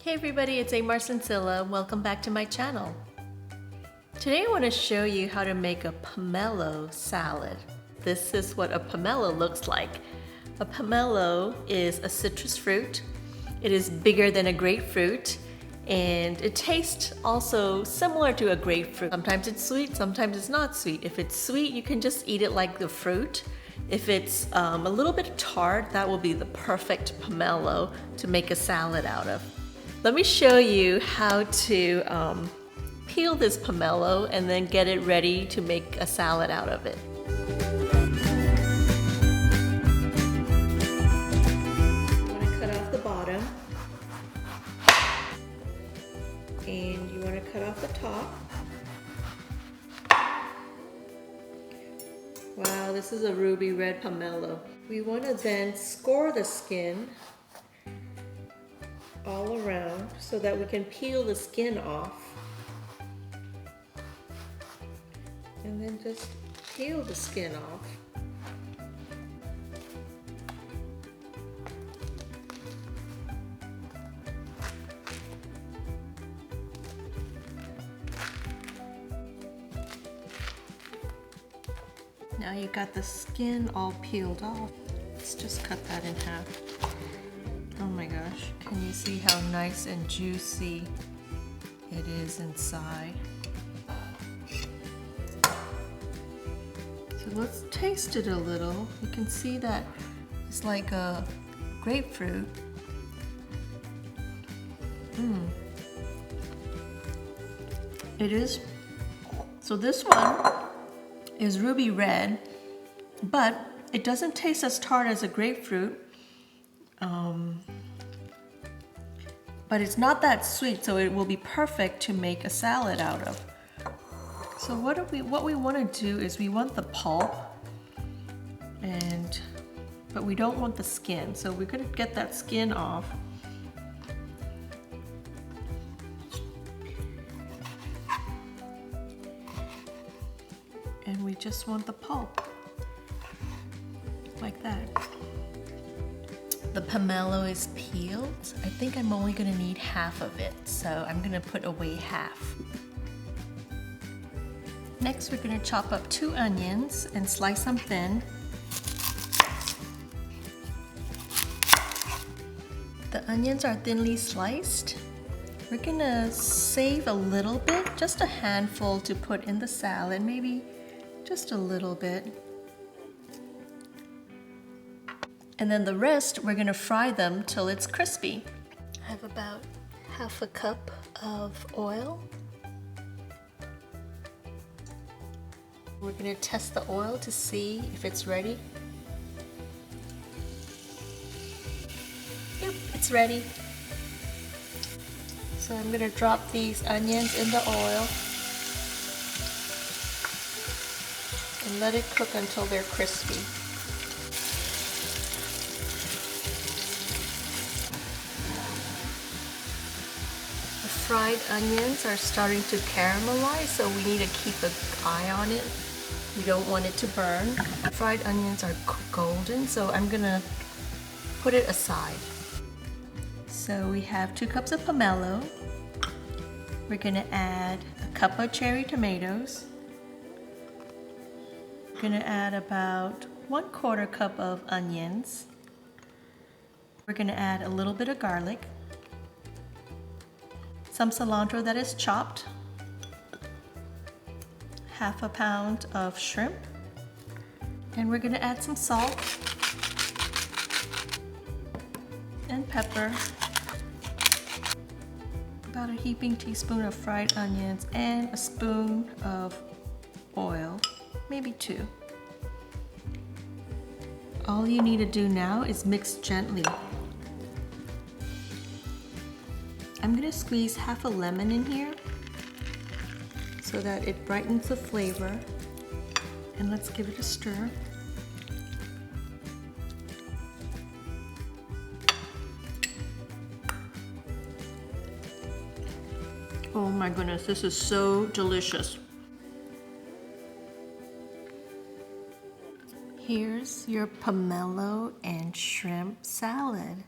Hey everybody, it's Marcincilla. Welcome back to my channel. Today I want to show you how to make a pomelo salad. This is what a pomelo looks like. A pomelo is a citrus fruit. It is bigger than a grapefruit and it tastes also similar to a grapefruit. Sometimes it's sweet, sometimes it's not sweet. If it's sweet, you can just eat it like the fruit. If it's a little bit tart, that will be the perfect pomelo to make a salad out of. Let me show you how to peel this pomelo and then get it ready to make a salad out of it. You want to cut off the bottom and you want to cut off the top. Wow, this is a ruby red pomelo. We want to then score the skin all around so that we can peel the skin off. And then just peel the skin off. Now you got the skin all peeled off. Let's just cut that in half. Oh my gosh, can you see how nice and juicy it is inside? So let's taste it a little. You can see that it's like a grapefruit. It is. So this one is ruby red, but it doesn't taste as tart as a grapefruit. But it's not that sweet, so it will be perfect to make a salad out of. So what we want to do is we want the pulp, but we don't want the skin. So we're going to get that skin off. And we just want the pulp, like that. The pomelo is peeled. I think I'm only gonna need half of it, so I'm gonna put away half. Next, we're gonna chop up 2 onions and slice them thin. The onions are thinly sliced. We're gonna save a little bit, just a handful to put in the salad, maybe just a little bit. And then the rest, we're gonna fry them till it's crispy. I have about half a cup of oil. We're gonna test the oil to see if it's ready. Yep, it's ready. So I'm gonna drop these onions in the oil and let it cook until they're crispy. Fried onions are starting to caramelize, so we need to keep an eye on it. We don't want it to burn. Fried onions are golden, so I'm gonna put it aside. So we have 2 cups of pomelo. We're gonna add a cup of cherry tomatoes. We're gonna add about 1/4 cup of onions. We're gonna add a little bit of garlic. Some cilantro that is chopped, half a pound of shrimp, and we're gonna add some salt and pepper, about a heaping teaspoon of fried onions, and a spoon of oil, maybe 2. All you need to do now is mix gently. I'm gonna squeeze half a lemon in here so that it brightens the flavor. And let's give it a stir. Oh my goodness, this is so delicious. Here's your pomelo and shrimp salad.